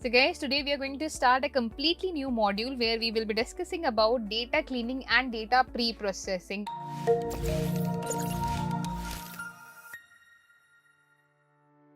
So guys, today we are going to start a completely new module where we will be discussing about data cleaning and data pre-processing.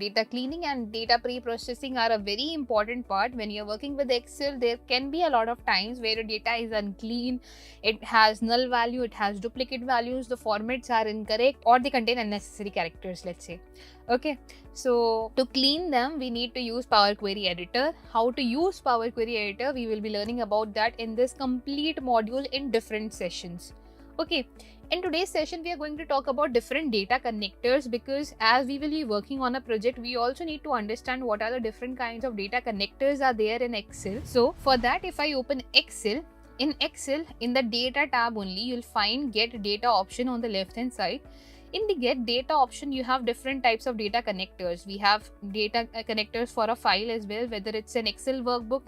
Data cleaning and data pre-processing are a very important part. When you're working with Excel, there can be a lot of times where your data is unclean, it has null value, it has duplicate values, the formats are incorrect, or they contain unnecessary characters, let's say. Okay, so to clean them, we need to use Power Query Editor. How to use Power Query Editor, we will be learning about that in this complete module in different sessions. Okay, in today's session, we are going to talk about different data connectors, because as we will be working on a project, we also need to understand what are the different kinds of data connectors are there in Excel. So for that, if I open Excel, in the data tab only, you'll find get data option on the left hand side. In the get data option, you have different types of data connectors. We have data connectors for a file as well, whether it's an Excel workbook,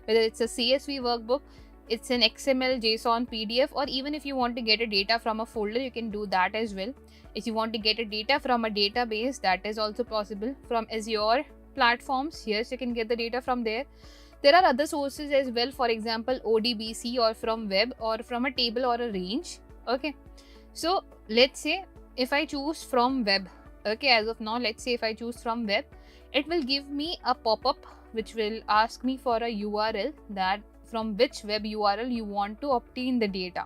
whether it's a CSV workbook, it's an XML, JSON, PDF, or even if you want to get a data from a folder, you can do that as well. If you want to get a data from a database, that is also possible. From Azure platforms, yes, you can get the data from there. There are other sources as well, for example, ODBC, or from web, or from a table or a range. Okay, so let's say if I choose from web, okay, as of now, let's say if I choose from web, it will give me a pop-up which will ask me for a URL, that from which web URL you want to obtain the data.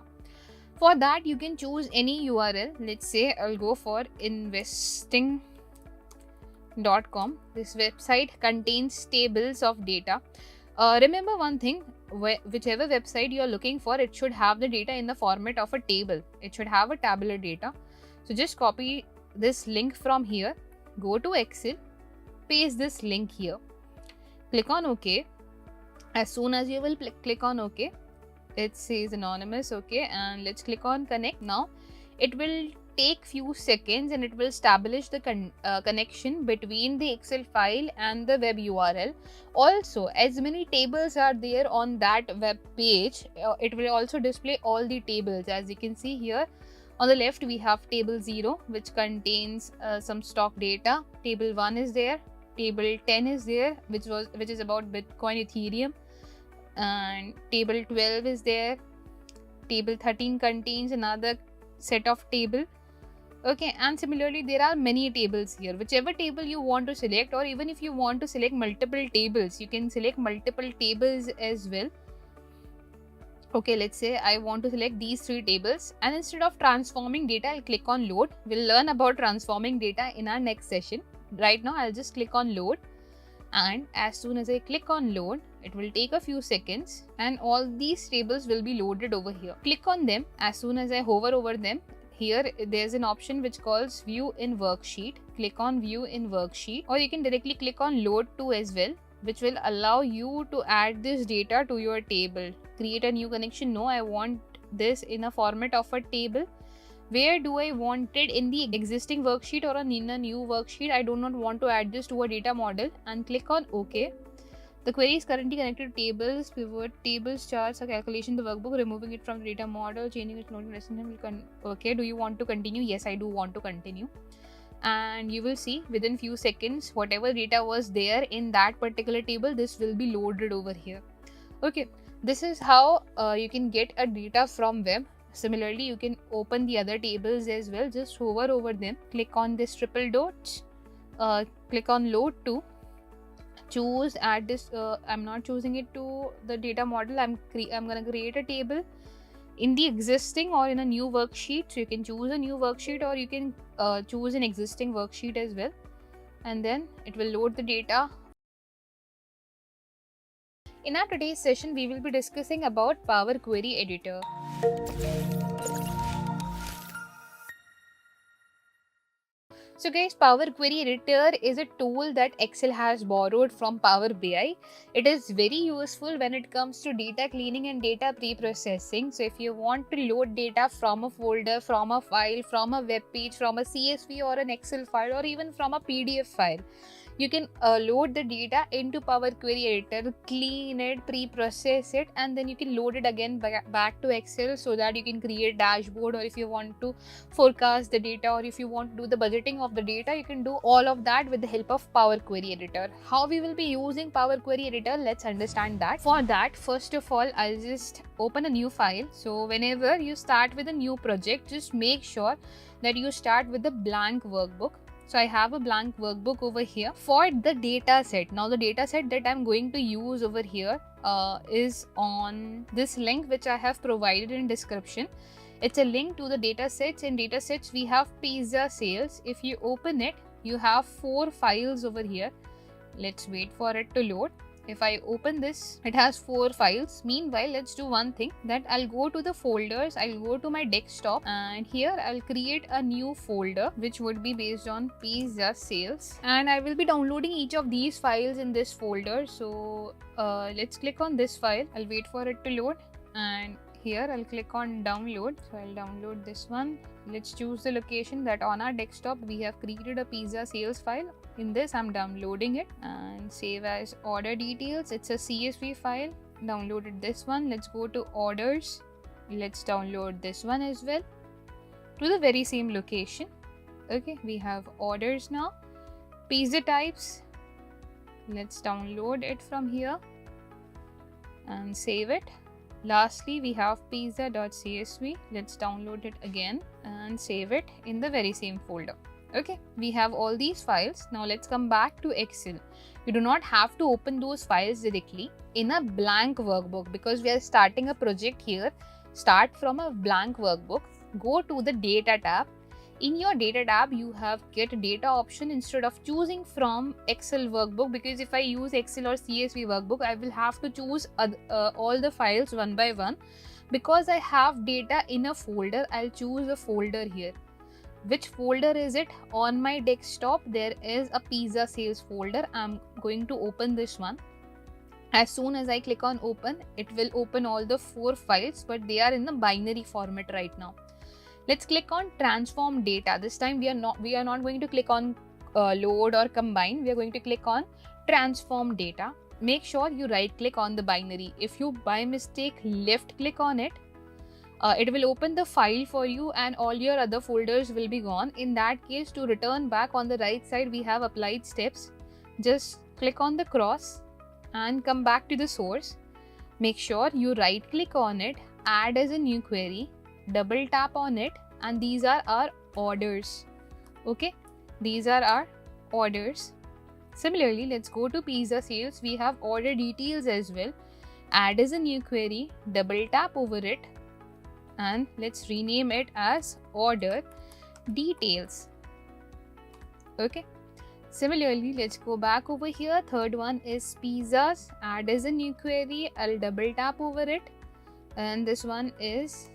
For that, you can choose any URL. Let's say I'll go for investing.com. This website contains tables of data. Remember one thing, whichever website you are looking for, it should have the data in the format of a table. It should have a tabular data. So just copy this link from here, go to Excel, paste this link here, click on OK. As soon as you will click on OK, it says anonymous, okay, and let's click on connect. Now it will take few seconds and it will establish the connection between the Excel file and the web URL. Also, as many tables are there on that web page, it will also display all the tables. As you can see here on the left, we have table 0, which contains some stock data. Table 1 is there, table 10 is there, which is about Bitcoin, Ethereum, and table 12 is there. Table 13 contains another set of table. Okay, and similarly there are many tables here. Whichever table you want to select, or even if you want to select multiple tables, you can select multiple tables as well. Okay, let's say I want to select these 3 tables, and instead of transforming data, I'll click on load. We'll learn about transforming data in our next session. Right now I'll just click on load, and as soon as I click on load, it will take a few seconds and all these tables will be loaded over here. Click on them. As soon as I hover over them, here there's an option which calls view in worksheet. Click on view in worksheet, or you can directly click on load to as well, which will allow you to add this data to your table. Create a new connection. No, I want this in a format of a table. Where do I want it? In the existing worksheet or in a new worksheet? I do not want to add this to a data model, and click on OK. The query is currently connected to tables, pivot, tables, charts, a calculation, the workbook. Removing it from the data model, changing it, noting will okay. Do you want to continue? Yes, I do want to continue. And you will see within few seconds, whatever data was there in that particular table, this will be loaded over here. Okay, this is how you can get a data from web. Similarly, you can open the other tables as well. Just hover over them, click on this triple dots, click on load to, choose add this. I'm not choosing it to the data model. I'm going to create a table in the existing or in a new worksheet. So you can choose a new worksheet, or you can choose an existing worksheet as well, and then it will load the data. In our today's session, we will be discussing about Power Query Editor. So guys, Power Query Editor is a tool that Excel has borrowed from Power BI. It is very useful when it comes to data cleaning and data pre-processing. So if you want to load data from a folder, from a file, from a web page, from a CSV or an Excel file, or even from a PDF file, You can load the data into Power Query Editor, clean it, pre-process it, and then you can load it again back to Excel so that you can create dashboard, or if you want to forecast the data, or if you want to do the budgeting of the data, you can do all of that with the help of Power Query Editor. How we will be using Power Query Editor, let's understand that. For that, first of all, I'll just open a new file. So whenever you start with a new project, just make sure that you start with the blank workbook. So I have a blank workbook over here for the data set. Now the data set that I'm going to use over here is on this link which I have provided in description. It's a link to the data sets. In data sets we have pizza sales. If you open it, you have 4 files over here. Let's wait for it to load. If I open this, it has 4 files. Meanwhile, let's do one thing, that I'll go to the folders, I'll go to my desktop, and here I'll create a new folder which would be based on pizza sales, and I will be downloading each of these files in this folder. So let's click on this file. I'll wait for it to load, and here I'll click on download. So I'll download this one. Let's choose the location that on our desktop we have created a pizza sales file. In this, I'm downloading it and save as order details. It's a CSV file. Downloaded this one. Let's go to orders. Let's download this one as well to the very same location. Okay, we have orders now. Pizza types. Let's download it from here and save it. Lastly, we have pizza.csv. Let's download it again and save it in the very same folder. Okay, we have all these files. Now let's come back to Excel. You do not have to open those files directly in a blank workbook because we are starting a project here. Start from a blank workbook. Go to the data tab. In your data tab, you have get data option instead of choosing from Excel workbook, because if I use Excel or CSV workbook, I will have to choose all the files one by one. Because I have data in a folder, I'll choose a folder here. Which folder is it? On my desktop, there is a pizza sales folder. I'm going to open this one. As soon as I click on open, it will open all the 4 files, but they are in the binary format right now. Let's click on transform data. This time we are not going to click on load or combine. We are going to click on transform data. Make sure you right click on the binary. If you by mistake left click on it, it will open the file for you and all your other folders will be gone. In that case, to return back, on the right side we have applied steps. Just click on the cross and come back to the source. Make sure you right click on it, add as a new query, double tap on it, and these are our orders. Okay, these are our orders. Similarly, let's go to pizza sales. We have order details as well. Add as a new query, double tap over it, and let's rename it as order details. Okay, similarly, let's go back over here. Third one is pizzas. Add as a new query. I'll double tap over it, and this one is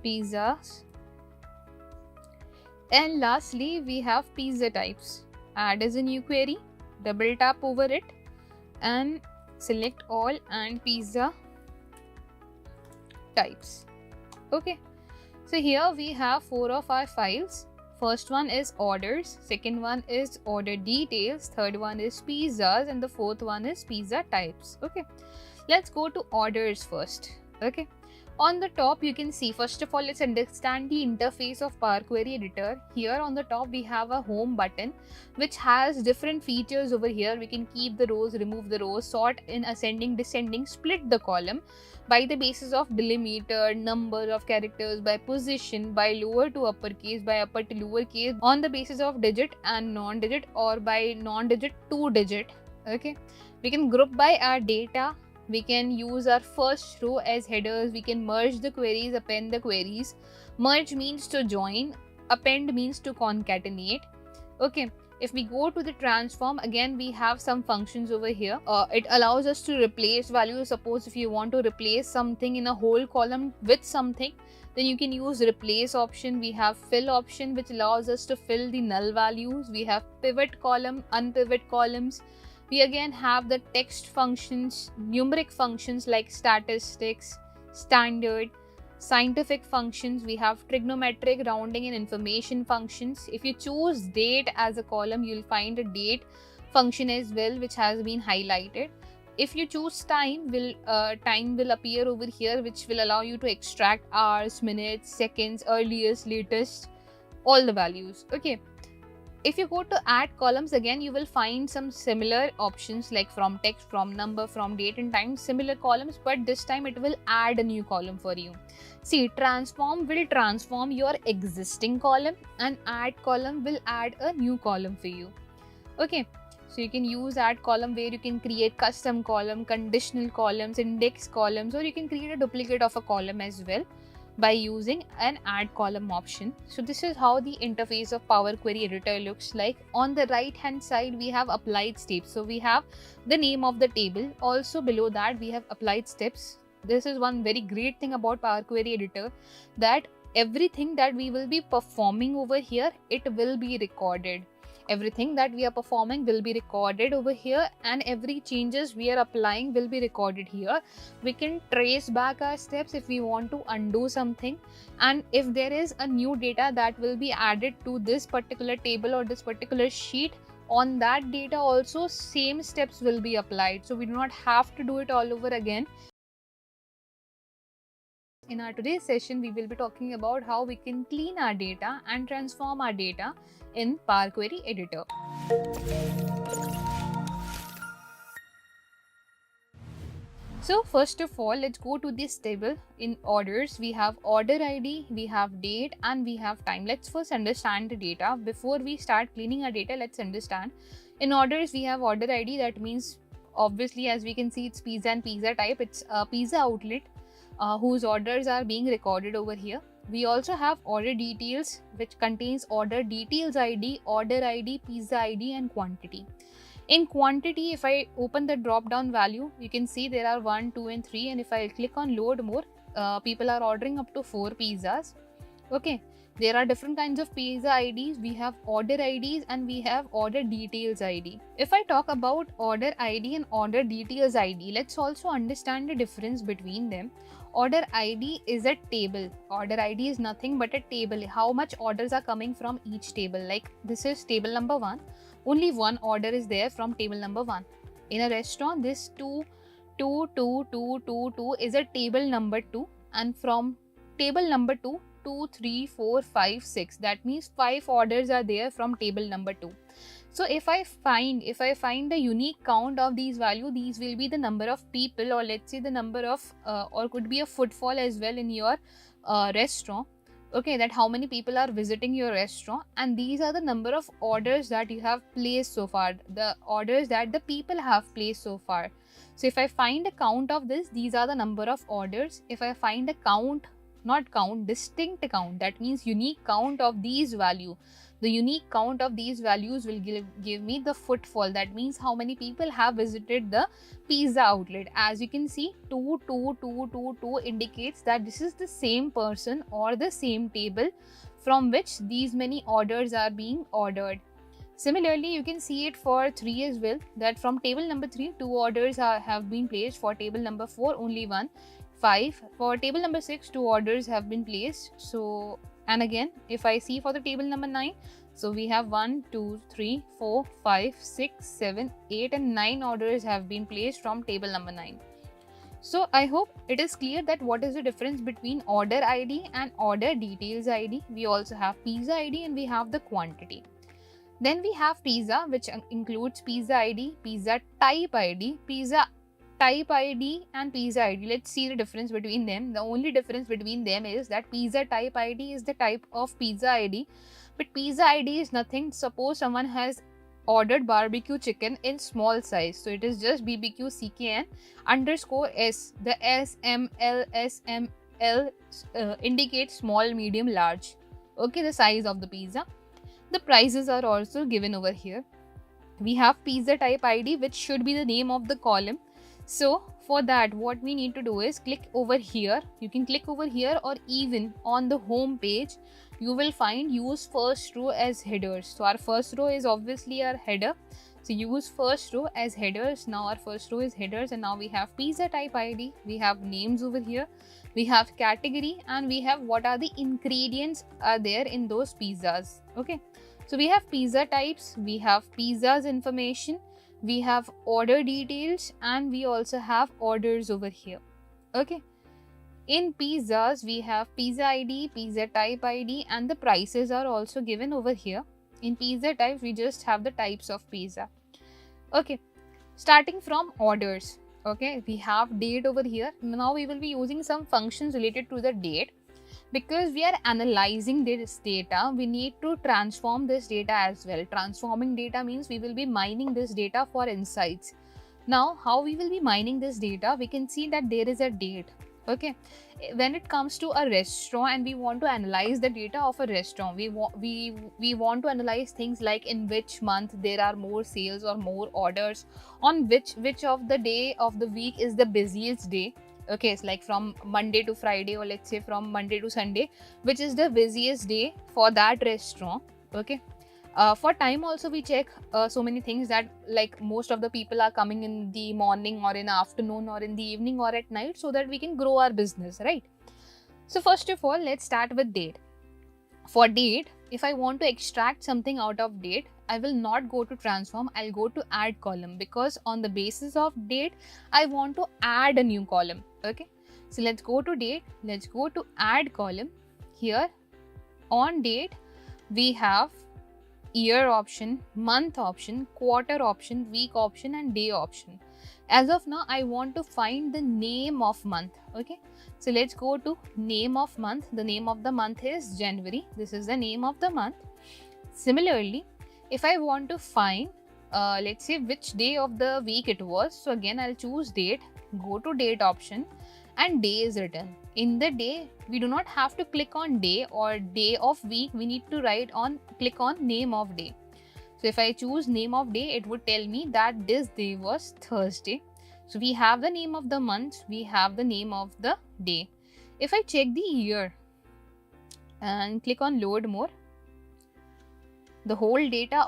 pizzas. And lastly, we have pizza types. Add as a new query, double tap over it, and select all and pizza types. Okay, so here we have 4 of our files. First one is orders, second one is order details, third one is pizzas, and the fourth one is pizza types. Okay, let's go to orders first. Okay, on the top you can see, first of all, let's understand the interface of Power Query Editor. Here on the top we have a home button which has different features over here. We can keep the rows, remove the rows, sort in ascending, descending, split the column by the basis of delimiter, number of characters, by position, by lower to uppercase, by upper to lower case, on the basis of digit and non-digit, or by non-digit to digit. Okay, we can group by our data. We can use our first row as headers. We can merge the queries, append the queries. Merge means to join, append means to concatenate. Okay, if we go to the transform, again we have some functions over here. It allows us to replace values. Suppose if you want to replace something in a whole column with something, then you can use replace option. We have fill option which allows us to fill the null values. We have pivot column, unpivot columns. We again have the text functions, numeric functions like statistics, standard, scientific functions, we have trigonometric, rounding and information functions. If you choose date as a column, you'll find a date function as well, which has been highlighted. If you choose time will appear over here, which will allow you to extract hours, minutes, seconds, earliest, latest, all the values. Okay. If you go to add columns, again you will find some similar options like from text, from number, from date and time, similar columns, but this time it will add a new column for you. See, transform will transform your existing column, and add column will add a new column for you. Okay, so you can use add column where you can create custom column, conditional columns, index columns, or you can create a duplicate of a column as well by using an add column option. So this is how the interface of Power Query Editor looks like. On the right hand side, we have applied steps. So we have the name of the table. Also below that, we have applied steps. This is one very great thing about Power Query Editor, that everything that we will be performing over here, it will be recorded. Everything that we are performing will be recorded over here, and every changes we are applying will be recorded here. We can trace back our steps if we want to undo something, and if there is a new data that will be added to this particular table or this particular sheet, on that data also same steps will be applied, so we do not have to do it all over again. In our today's session, we will be talking about how we can clean our data and transform our data in Power Query Editor. So first of all, let's go to this table. In orders, we have order ID, we have date, and we have time. Let's first understand the data. Before we start cleaning our data, let's understand. In orders, we have order ID. That means, obviously, as we can see, it's pizza and pizza type. It's a pizza outlet whose orders are being recorded over here. We also have order details, which contains order details ID, pizza ID, and quantity. In quantity, if I open the drop down value, you can see there are 1, 2 and 3, and if I click on load more, people are ordering up to 4 pizzas. Okay, there are different kinds of pizza IDs. We have order IDs and we have order details ID. If I talk about order ID and order details ID, let's also understand the difference between them. Order ID is a table. Order ID is nothing but a table. How much orders are coming from each table? Like this is table number 1. Only one order is there from table number 1. In a restaurant, this 2 is a table number 2, and from table number 2, 2, 3, 4, 5, 6. That means 5 orders are there from table number 2. So if I find the unique count of these values, these will be the number of people, or let's say the number of or could be a footfall as well in your restaurant. Okay, that how many people are visiting your restaurant, and these are the number of orders that you have placed so far, the orders that the people have placed so far. So if I find a count of this, these are the number of orders. If I find a count, not count, distinct count, that means unique count of these value. The unique count of these values will give me the footfall. That means how many people have visited the pizza outlet. As you can see, 2 indicates that this is the same person or the same table from which these many orders are being ordered. Similarly, you can see it for 3 as well, that from table number 3, 2 orders have been placed. For table number 4, only 1. 5. For table number 6, 2 orders have been placed. So, and again, if I see for the table number 9, so we have 1, 2, 3, 4, 5, 6, 7, 8 and 9 orders have been placed from table number 9. So I hope it is clear that what is the difference between order ID and order details ID. We also have pizza ID and we have the quantity. Then we have pizza, which includes pizza ID, pizza type ID, pizza type ID and pizza ID. Let's see the difference between them. The only difference between them is that pizza type ID is the type of pizza ID, but pizza ID is nothing. Suppose someone has ordered barbecue chicken in small size, so it is just BBQ CKN_S. The SML indicates small, medium, large. Okay, the size of the pizza. The prices are also given over here. We have pizza type ID, which should be the name of the column. So for that, what we need to do is click over here. You can click over here, or even on the home page, you will find use first row as headers. So our first row is obviously our header. So use first row as headers. Now our first row is headers, and now we have pizza type ID, we have names over here, we have category, and we have what are the ingredients are there in those pizzas. Okay, so we have pizza types, we have pizzas information, we have order details, and we also have orders over here. Okay, in pizzas we have pizza ID, pizza type ID, and the prices are also given over here. In pizza types we just have the types of pizza. Okay, starting from orders. Okay, we have date over here. Now we will be using some functions related to the date. Because we are analyzing this data, we need to transform this data as well. Transforming data means we will be mining this data for insights. Now how we will be mining this data, we can see that there is a date. Okay, when it comes to a restaurant and we want to analyze the data of a restaurant, we want to analyze things like in which month there are more sales or more orders, on which of the day of the week is the busiest day. Okay, it's like from Monday to Friday, or let's say from Monday to Sunday, which is the busiest day for that restaurant. Okay, for time also we check so many things, that like most of the people are coming in the morning or in the afternoon or in the evening or at night, so that we can grow our business, right? So first of all, let's start with date. For date, if I want to extract something out of date, I will not go to transform, I'll go to add column, because on the basis of date I want to add a new column. Okay, so let's go to date, let's go to add column. Here on date we have year option, month option, quarter option, week option, and day option. As of now I want to find the name of month. Okay, so let's go to name of month. The name of the month is January. This is the name of the month. Similarly, if I want to find let's say which day of the week it was, so again I'll choose date, go to date option, and day is written. In the day, we do not have to click on day or day of week, we need to click on name of day. So if I choose name of day, it would tell me that this day was Thursday. So we have the name of the month, we have the name of the day. If I check the year and click on load more, the whole data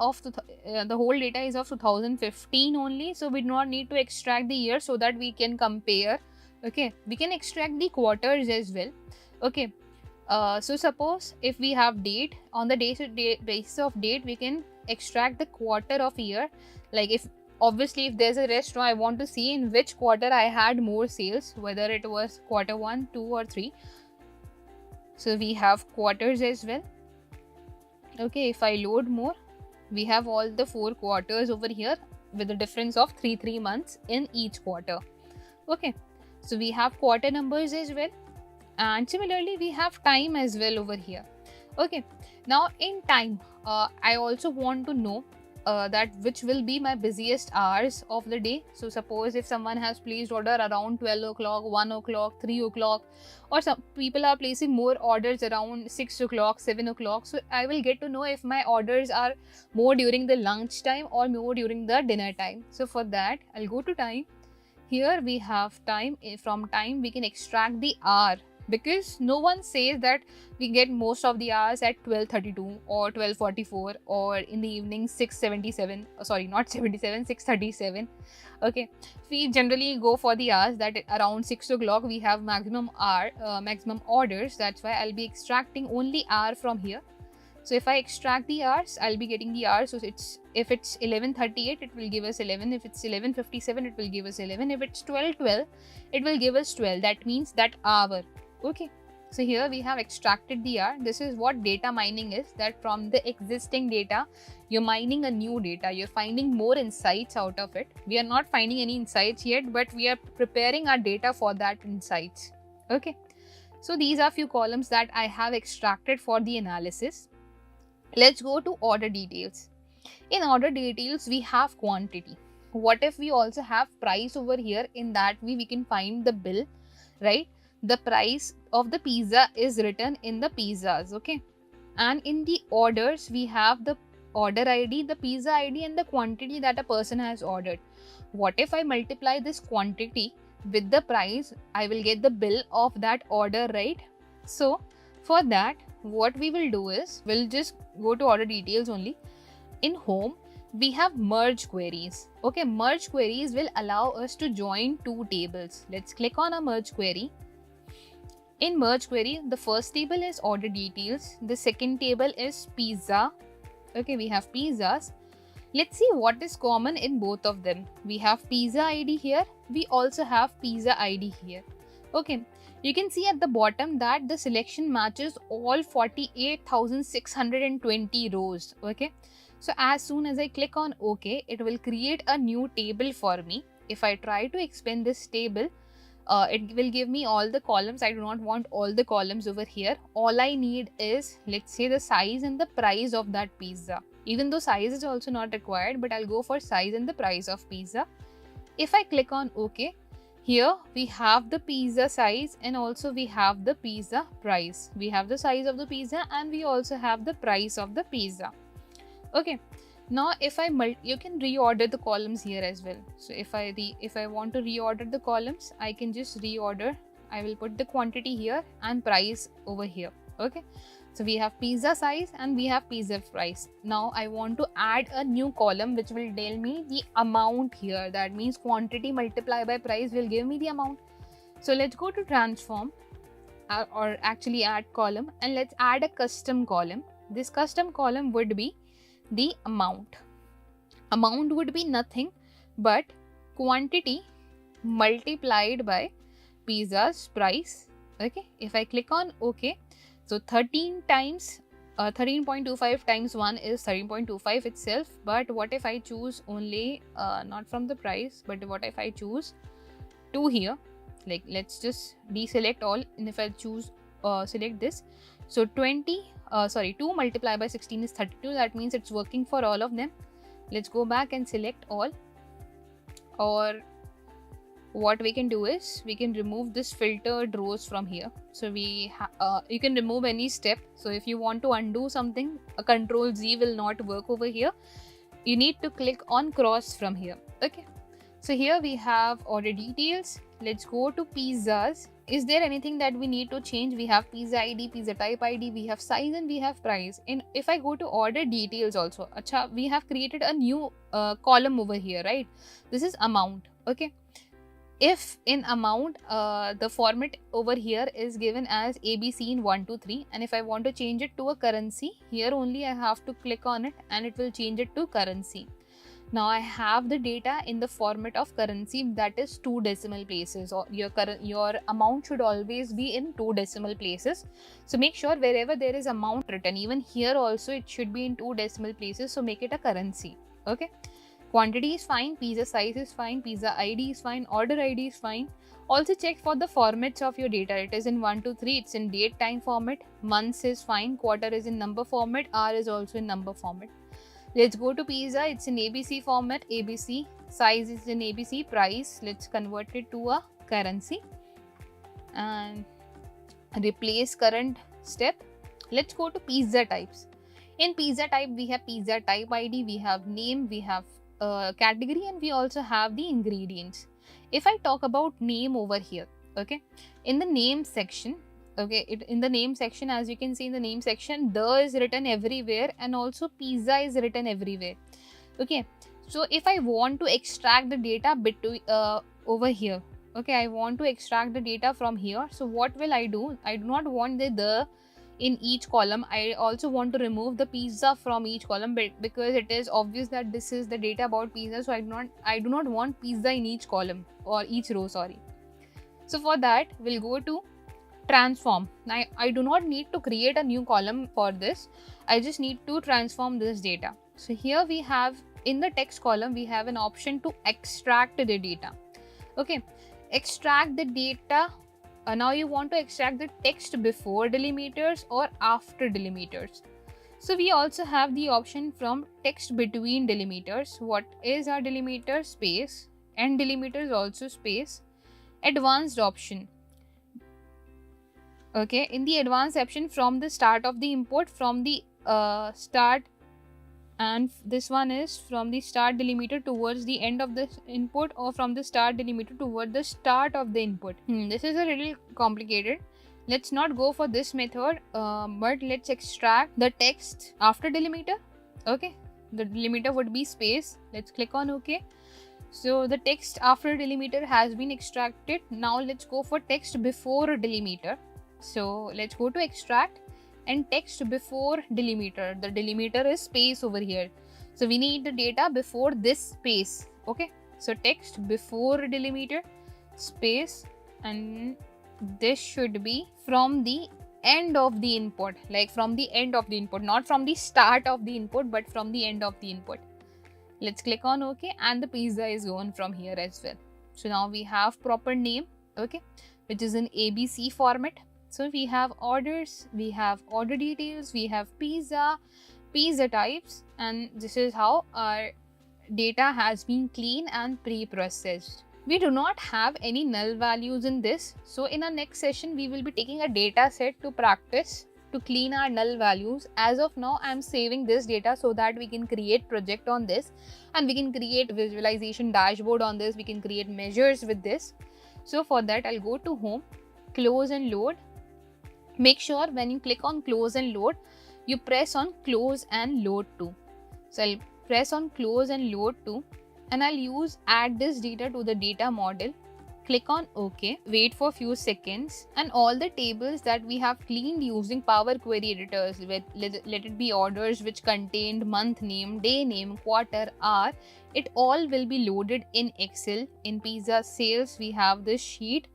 is of 2015 only, so we do not need to extract the year so that we can compare. Okay, we can extract the quarters as well. Okay, so suppose if we have date, on the basis of date we can extract the quarter of year. Like if there's a restaurant, I want to see in which quarter I had more sales, whether it was quarter 1, 2 or 3. So we have quarters as well. Okay, if I load more, we have all the 4 quarters over here with a difference of 3 months in each quarter. Okay, so we have quarter numbers as well, and similarly we have time as well over here. Okay, now in time I also want to know that which will be my busiest hours of the day. So suppose if someone has placed order around 12 o'clock, 1 o'clock, 3 o'clock, or some people are placing more orders around 6 o'clock, 7 o'clock, so I will get to know if my orders are more during the lunch time or more during the dinner time. So for that I'll go to time. Here we have time. From time we can extract the hour, because no one says that we get most of the hours at 12:32 or 12:44 or in the evening 6:77. Sorry, not 77, 6:37. Okay, we generally go for the hours that around 6 o'clock we have maximum orders. That's why I'll be extracting only hour from here. So if I extract the hours, I'll be getting the hours. So if it's 11:38, it will give us 11. If it's 11:57, it will give us 11. If it's 12:12, it will give us 12. That means that hour. Okay, so here we have extracted the hour. This is what data mining is, that from the existing data you're mining a new data, you're finding more insights out of it. We are not finding any insights yet, but we are preparing our data for that insights. Okay, so these are few columns that I have extracted for the analysis. Let's go to order details. In order details we have quantity. What if we also have price over here? In that way we can find the bill, right? The price of the pizza is written in the pizzas. Okay, and in the orders we have the order ID, the pizza ID, and the quantity that a person has ordered. What if I multiply this quantity with the price? I will get the bill of that order, right? So for that, what we will do is we'll just go to order details only. In home we have merge queries. Okay, merge queries will allow us to join two tables. Let's click on a merge query. In merge query, the first table is order details. The second table is pizza. Okay, we have pizzas. Let's see what is common in both of them. We have pizza ID here. We also have pizza ID here. Okay, you can see at the bottom that the selection matches all 48,620 rows. Okay, so as soon as I click on OK, it will create a new table for me. If I try to expand this table, it will give me all the columns. I do not want all the columns over here. All I need is, let's say, the size and the price of that pizza. Even though size is also not required, but I'll go for size and the price of pizza. If I click on OK, here we have the pizza size and also we have the pizza price. We have the size of the pizza and we also have the price of the pizza. Okay. Now if you can reorder the columns here as well. So if I want to reorder the columns, I can just reorder. I will put the quantity here and price over here. Okay. So we have pizza size and we have pizza price. Now I want to add a new column which will tell me the amount here. That means quantity multiplied by price will give me the amount. So let's go to transform or actually add column, and let's add a custom column. This custom column would be the amount. Amount would be nothing but quantity multiplied by pizza's price. Okay. If I click on OK, so 13.25 times 1 is 13.25 itself. But what if I choose only not from the price, but what if I choose 2 here? Like, let's just deselect all, and if I choose select this, so 2 multiplied by 16 is 32. That means it's working for all of them. Let's go back and select all. Or what we can do is we can remove this filtered rows from here. So you can remove any step. So if you want to undo something, a Control Z will not work over here. You need to click on cross from here. Okay. So here we have order details. Let's go to pizzas. Is there anything that we need to change? We have pizza ID, pizza type ID, we have size and we have price. And if I go to order details also, we have created a new column over here, right? This is amount. Okay. If in amount, the format over here is given as ABC in 1, 2, 3, and if I want to change it to a currency, here only I have to click on it and it will change it to currency. Now I have the data in the format of currency, that is 2 decimal places, or your amount should always be in 2 decimal places. So make sure wherever there is amount written, even here also it should be in 2 decimal places. So make it a currency. Okay. Quantity is fine, pizza size is fine, pizza ID is fine, order ID is fine. Also check for the formats of your data. It is in 1, 2, 3, it's in date time format, months is fine, quarter is in number format, hour is also in number format. Let's go to pizza, it's in ABC format, ABC, size is in ABC, price, let's convert it to a currency and replace current step. Let's go to pizza types. In pizza type, we have pizza type ID, we have name, we have category, and we also have the ingredients. If I talk about name over here, okay, in the name section, okay, in the name section, as you can see in the name section, the is written everywhere and also pizza is written everywhere. Okay, so if I want to extract the data between over here, okay, I want to extract the data from here. So what will I do? I do not want the in each column. I also want to remove the pizza from each column, because it is obvious that this is the data about pizza. So I do not want pizza in each column or each row, sorry. So for that, we'll go to transform. Now I do not need to create a new column for this. I just need to transform this data. So here we have, in the text column, we have an option to extract the data. Okay, extract the data. Now you want to extract the text before delimiters or after delimiters. So we also have the option from text between delimiters. What is our delimiter? Space. And delimiters also space. Advanced option. Okay, in the advanced option, from the start of the import, from the start, and this one is from the start delimiter towards the end of the input, or from the start delimiter toward the start of the input. This is a little complicated. Let's not go for this method, but let's extract the text after delimiter. Okay, the delimiter would be space. Let's click on OK. So the text after delimiter has been extracted. Now let's go for text before delimiter. So let's go to extract and text before delimiter. The delimiter is space over here. So we need the data before this space. Okay. So text before delimiter space, and this should be from the end of the input, like from the end of the input, not from the start of the input, but from the end of the input. Let's click on OK, and the pizza is gone from here as well. So now we have proper name, okay, which is in ABC format. So we have orders, we have order details, we have pizza, pizza types, and this is how our data has been clean and pre-processed. We do not have any null values in this. So in our next session, we will be taking a data set to practice to clean our null values. As of now, I'm saving this data so that we can create project on this, and we can create visualization dashboard on this. We can create measures with this. So for that, I'll go to home, close and load. Make sure when you click on close and load, you press on close and load to. So I'll press on close and load to, and I'll use add this data to the data model. Click on OK, wait for a few seconds, and all the tables that we have cleaned using Power Query editors, let it be orders which contained month name, day name, quarter, hour, it all will be loaded in Excel. In pizza sales, we have this sheet.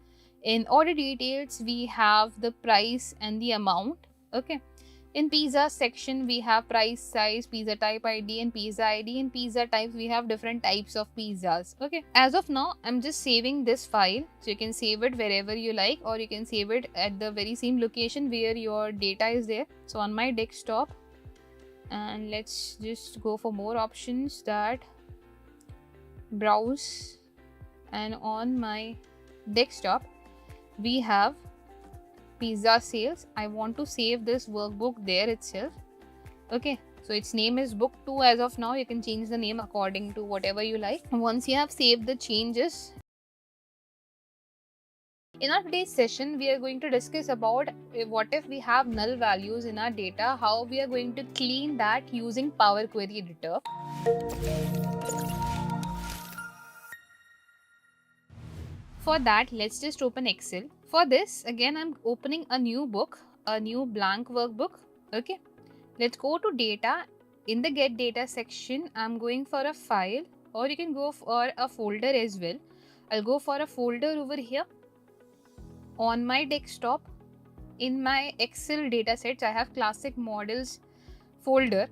In order details, we have the price and the amount. Okay. In pizza section, we have price, size, pizza type ID, and pizza ID. In pizza types, we have different types of pizzas. Okay. As of now, I'm just saving this file. So you can save it wherever you like, or you can save it at the very same location where your data is there. So on my desktop, and let's just go for more options, that browse, and on my desktop, we have pizza sales. I want to save this workbook there itself. Okay, so its name is book 2 as of now. You can change the name according to whatever you like. Once you have saved the changes, in our today's session, we are going to discuss about what if we have null values in our data, how we are going to clean that using Power Query editor. For that, let's just open Excel. For this, again, I'm opening a new book, a new blank workbook. Okay, let's go to data. In the get data section, I'm going for a file, or you can go for a folder as well. I'll go for a folder over here. On my desktop, in my Excel datasets, I have classic models folder.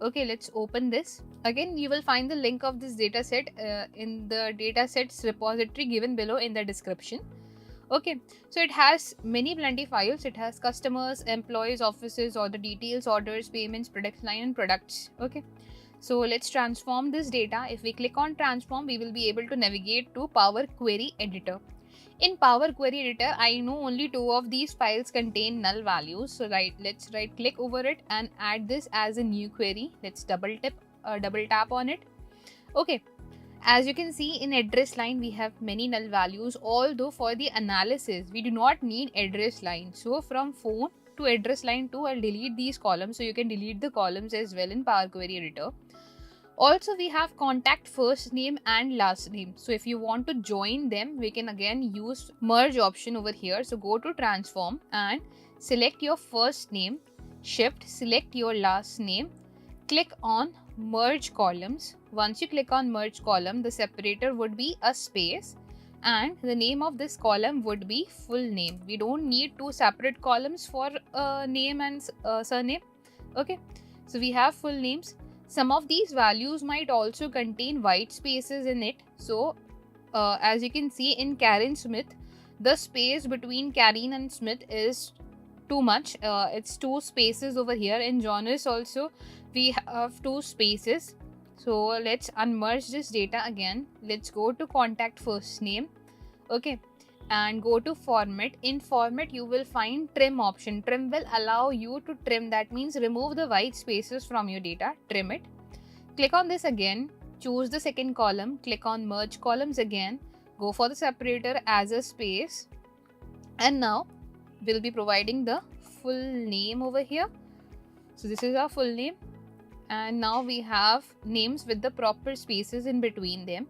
Okay, let's open this. Again, you will find the link of this dataset in the datasets repository given below in the description. Okay, so it has plenty files. It has customers, employees, offices, order details, orders, payments, product line, and products. Okay, so let's transform this data. If we click on transform, we will be able to navigate to Power Query editor. In Power Query editor, I know only 2 of these files contain null values. So let's right click over it and add this as a new query. Let's double tap on it. Okay. As you can see, in address line, we have many null values, although for the analysis, we do not need address line. So from phone to address line 2, I'll delete these columns. So you can delete the columns as well in Power Query editor. Also, we have contact first name and last name. So if you want to join them, we can again use merge option over here. So go to transform and select your first name, shift, select your last name, click on merge columns. Once you click on merge column, the separator would be a space, and the name of this column would be full name. We don't need 2 separate columns for name and surname. Okay, so we have full names. Some of these values might also contain white spaces in it. So as you can see, in Karen Smith, the space between Karen and Smith is too much. It's 2 spaces over here. In Jonas also, we have 2 spaces. So let's unmerge this data again. Let's go to contact first name. Okay, and go to format. In format, you will find trim option. Trim will allow you to trim. That means remove the white spaces from your data, trim it. Click on this again, choose the second column, click on merge columns again, go for the separator as a space, and now we'll be providing the full name over here. So this is our full name. and now we have names with the proper spaces in between them.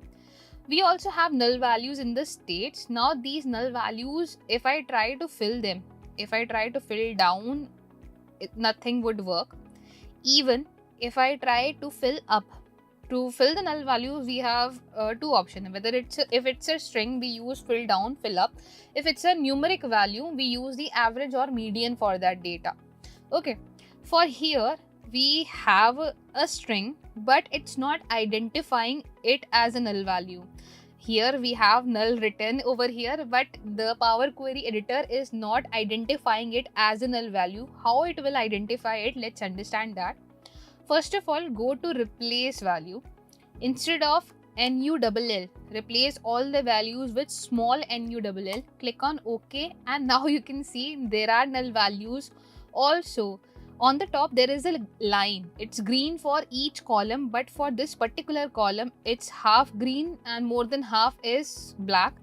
We also have null values in the states. Now these null values, if I try to fill them, if I try to fill down, nothing would work. Even if I try to fill up, to fill the null values, we have two options. Whether if it's a string, we use fill down, fill up. If it's a numeric value, we use the average or median for that data. Okay, for here we have a string, but it's not identifying it as a null value. Here we have null written over here, but the Power Query editor is not identifying it as a null value. How it will identify it? Let's understand that. First of all, go to replace value. Instead of NULL, replace all the values with small NULL. Click on OK, and now you can see there are null values. Also, on the top there is a line. It's green for each column, but for this particular column it's half green and more than half is black,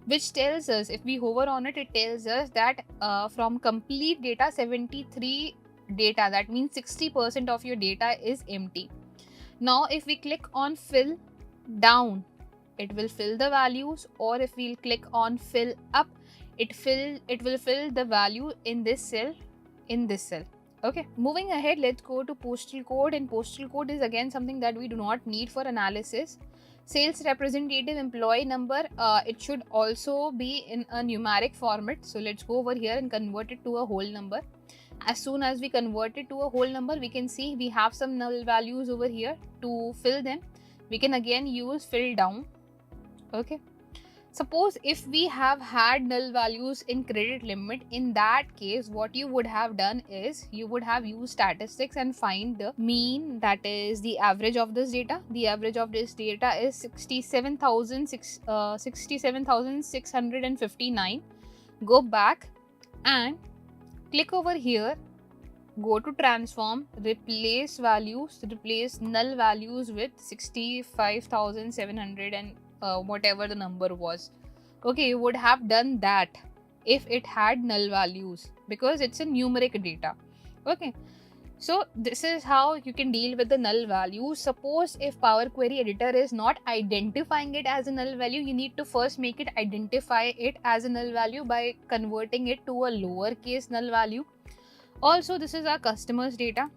which tells us, if we hover on it, it tells us that from complete data, 73 data, that means 60% of your data is empty. Now if we click on fill down, it will fill the values, or if we'll click on fill up, it will fill the value in this cell, Okay, moving ahead, let's go to postal code, and postal code is again something that we do not need for analysis. Sales representative employee number, it should also be in a numeric format. So let's go over here and convert it to a whole number. As soon as we convert it to a whole number, we can see we have some null values over here. To fill them, we can again use fill down. Okay, suppose if we have had null values in credit limit, in that case what you would have done is you would have used statistics and find the mean, that is the average of this data. The average of this data is 67,659. Go back and click over here, go to transform, replace values, replace null values with 65,700 and whatever the number was. Okay, you would have done that if it had null values, because it's a numeric data. Okay, so this is how you can deal with the null value. Suppose if Power Query editor is not identifying it as a null value, you need to first make it identify it as a null value by converting it to a lowercase null value. Also, this is our customers data.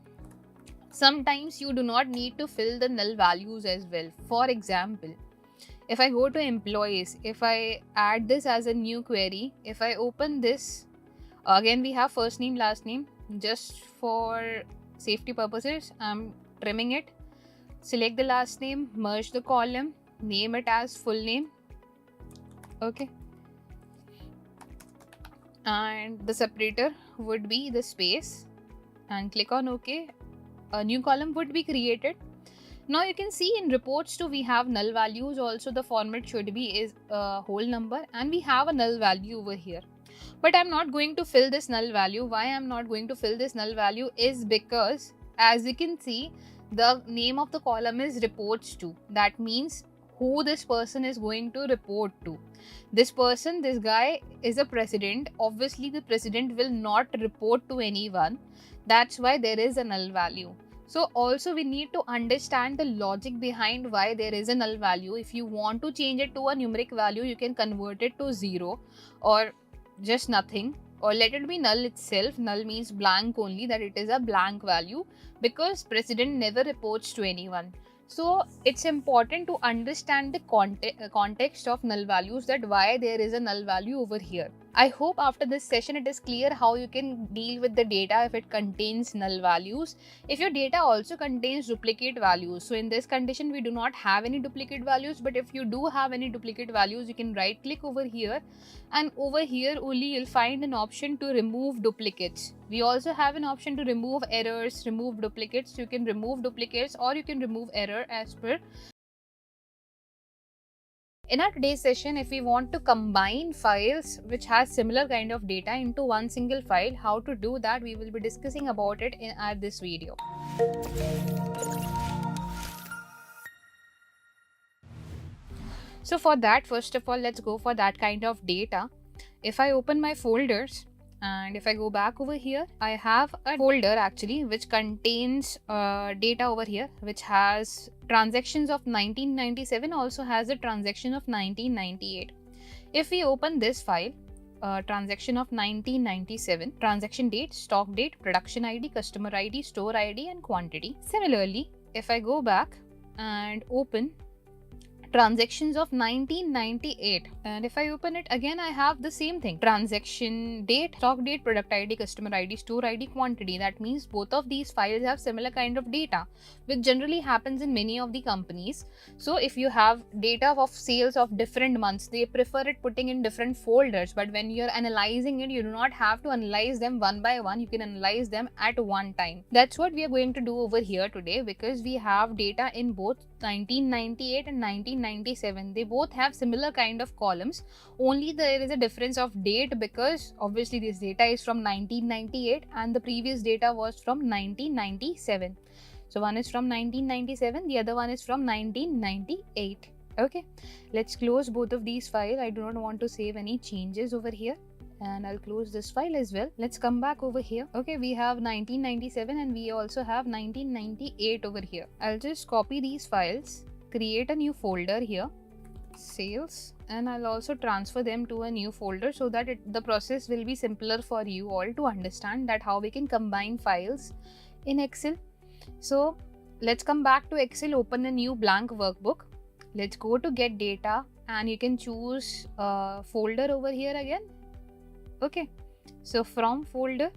Sometimes you do not need to fill the null values as well. For example, if I go to employees, if I add this as a new query, if I open this, again we have first name, last name. Just for safety purposes, I'm trimming it. Select the last name, merge the column, name it as full name. Okay, and the separator would be the space, and click on OK. A new column would be created. Now you can see in reports too, we have null values. Also the format should be is a whole number, and we have a null value over here. But I'm not going to fill this null value. Why I'm not going to fill this null value is because, as you can see, the name of the column is reports to. That means who this person is going to report to. This person, this guy is a president. Obviously the president will not report to anyone. That's why there is a null value. So also we need to understand the logic behind why there is a null value. If you want to change it to a numeric value, you can convert it to 0 or just nothing, or let it be null itself. Null means blank only, that it is a blank value, because president never reports to anyone. So it's important to understand the context of null values, that why there is a null value over here. I hope after this session it is clear how you can deal with the data if it contains null values. If your data also contains duplicate values, so in this condition we do not have any duplicate values, but if you do have any duplicate values, you can right click over here, and over here only you'll find an option to remove duplicates. We also have an option to remove errors, remove duplicates. You can remove duplicates or you can remove error as per. In our today's session, if we want to combine files which has similar kind of data into one single file, how to do that, we will be discussing about it in this video. So for that, first of all, let's go for that kind of data. If I open my folders And if I go back over here, I have a folder actually which contains data over here, which has transactions of 1997, also has a transaction of 1998. If we open this file, transaction of 1997, transaction date, stock date, production ID, customer ID, store ID, and quantity. Similarly, if I go back and open transactions of 1998, and if I open it again, I have the same thing: transaction date, stock date, product ID, customer ID, store ID, quantity. That means both of these files have similar kind of data, which generally happens in many of the companies. So if you have data of sales of different months, they prefer it putting in different folders, but when you're analyzing it, you do not have to analyze them one by one, you can analyze them at one time. That's what we are going to do over here today, because we have data in both 1998 and 1997. They both have similar kind of columns, only there is a difference of date, because obviously this data is from 1998 and the previous data was from 1997. So one is from 1997, the other one is from 1998. Okay, let's close both of these files. I do not want to save any changes over here, and I'll close this file as well. Let's come back over here. Okay, we have 1997 and we also have 1998 over here. I'll just copy these files, create a new folder here, sales, and I'll also transfer them to a new folder so that the process will be simpler for you all to understand that how we can combine files in Excel. So let's come back to Excel, open a new blank workbook. Let's go to get data, and you can choose a folder over here again. Okay, so from folder,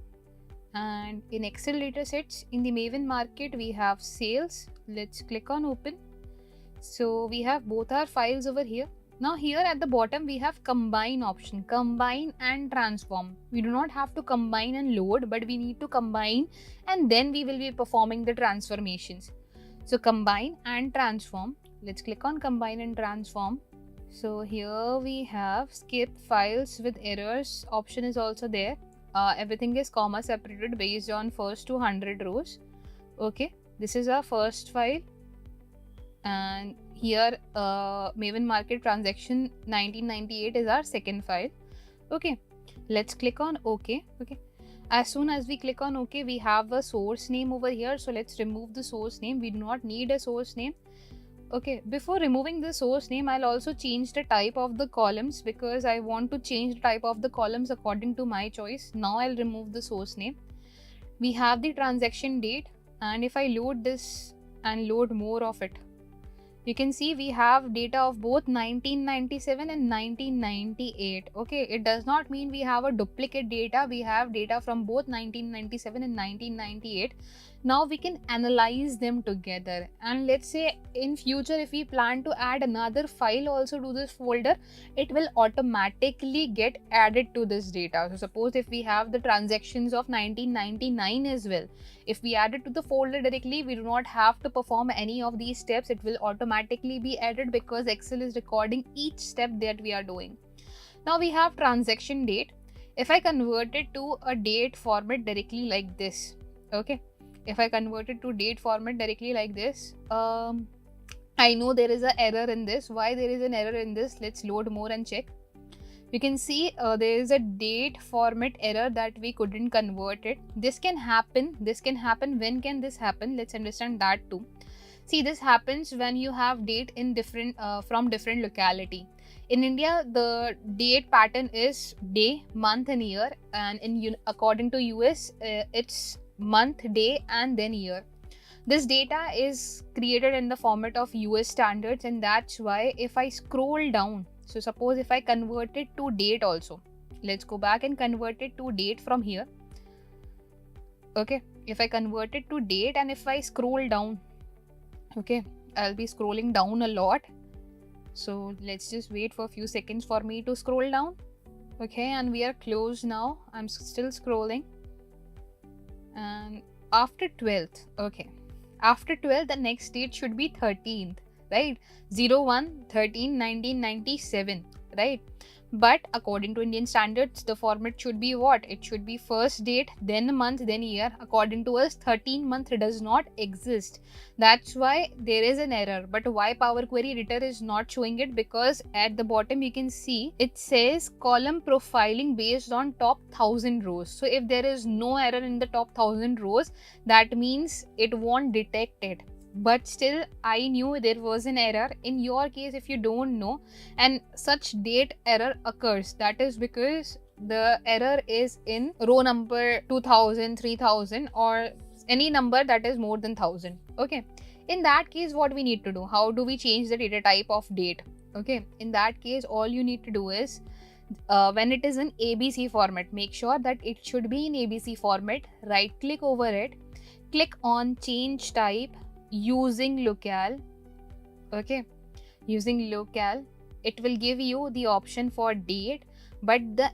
and in Excel datasets, in the Maven Market we have sales. Let's click on open. So we have both our files over here. Now here at the bottom we have combine option, combine and transform. We do not have to combine and load, but we need to combine and then we will be performing the transformations. So combine and transform. Let's click on combine and transform. So here we have skip files with errors option is also there. Everything is comma separated based on first to 100 rows. Okay, this is our first file, and here Maven Market transaction 1998 is our second file. Okay, let's click on OK. Okay, as soon as we click on OK, we have a source name over here. So let's remove the source name. We do not need a source name. Okay, before removing the source name, I'll also change the type of the columns, because I want to change the type of the columns according to my choice. Now I'll remove the source name. We have the transaction date, and if I load this and load more of it, you can see we have data of both 1997 and 1998. Okay, it does not mean we have a duplicate data. We have data from both 1997 and 1998. Now we can analyze them together, and let's say in future if we plan to add another file also to this folder, it will automatically get added to this data. So suppose if we have the transactions of 1999 as well, if we add it to the folder directly, we do not have to perform any of these steps. It will automatically be added because Excel is recording each step that we are doing. Now we have transaction date. If I convert it to a date format directly like this, okay, if I convert it to date format directly like this, I know there is an error in this. Why there is an error in this? Let's load more and check. You can see there is a date format error that we couldn't convert it. This can happen. This can happen. When can this happen? Let's understand that too. See, this happens when you have date in different from different locality. In India, the date pattern is day, month, and year, and according to US, it's month, day, and then year. This data is created in the format of US standards, and that's why if I scroll down, so suppose if I convert it to date also, let's go back and convert it to date from here. Okay, if I convert it to date and if I scroll down, okay, I'll be scrolling down a lot. So let's just wait for a few seconds for me to scroll down. Okay, and we are close now. I'm still scrolling. And after 12th, okay, after 12th, the next date should be 13th, right? 01/13/1997, right? But according to Indian standards, the format should be what? It should be first date, then month, then year. According to us, 13 month does not exist. That's why there is an error. But why Power Query Editor is not showing it? Because at the bottom you can see it says column profiling based on top 1000 rows. So if there is no error in the top 1000 rows, that means it won't detect it. But still, I knew there was an error. In your case, if you don't know and such date error occurs, that is because the error is in row number 2000, 3000, or any number that is more than 1000. Okay, in that case, what we need to do? How do we change the data type of date? Okay, in that case, all you need to do is when it is in ABC format, make sure that it should be in ABC format. Right click over it, click on change type using locale. Okay, using locale, it will give you the option for date, but the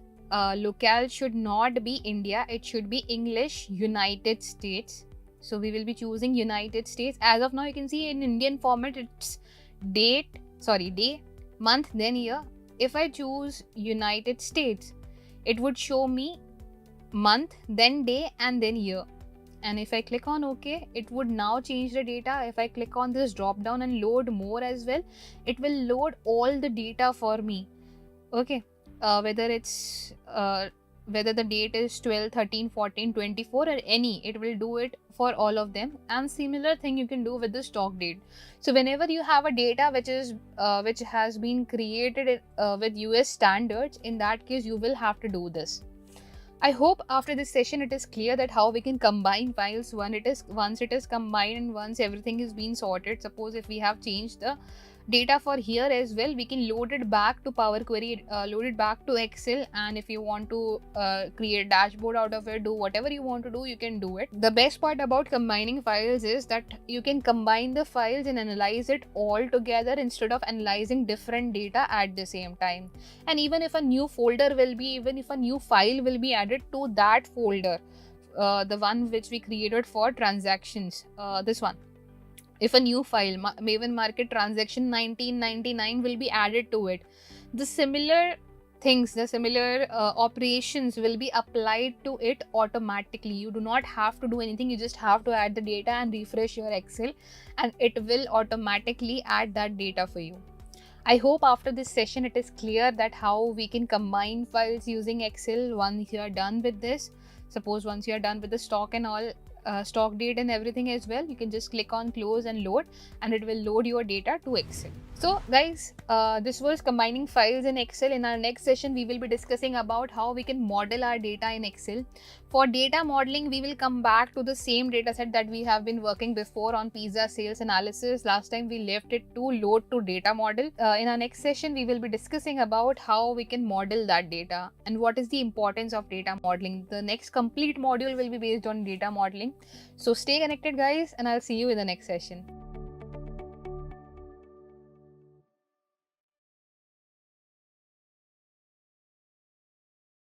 locale should not be India, it should be English United States. So we will be choosing United States. As of now, you can see in Indian format it's day, month, then year. If I choose United States, it would show me month, then day, and then year. And if I click on OK, it would now change the data. If I click on this drop down and load more as well, it will load all the data for me. Okay, whether the date is 12, 13, 14, 24 or any, it will do it for all of them. And similar thing you can do with the stock date. So whenever you have a data which has been created with US standards, in that case you will have to do this. I hope after this session it is clear that how we can combine files once it is combined and once everything is being sorted. Suppose if we have changed the data for here as well, we can load it back to Power Query, load it back to Excel, and if you want to create dashboard out of it, do whatever you want to do, you can do it. The best part about combining files is that you can combine the files and analyze it all together instead of analyzing different data at the same time. And even if a new file will be added to that folder, the one which we created for transactions, this one, if a new file, Maven Market transaction 1999 will be added to it, the similar things, the similar operations will be applied to it automatically. You do not have to do anything. You just have to add the data and refresh your Excel, and it will automatically add that data for you. I hope after this session it is clear that how we can combine files using Excel once you are done with this. Suppose once you are done with the stock and all, stock date and everything as well, you can just click on close and load, and it will load your data to Excel. So guys, this was combining files in Excel. In our next session, we will be discussing about how we can model our data in Excel. For data modeling, we will come back to the same data set that we have been working before on pizza sales analysis. Last time we left it to load to data model. In our next session, we will be discussing about how we can model that data and what is the importance of data modeling. The next complete module will be based on data modeling. So stay connected guys, and I'll see you in the next session.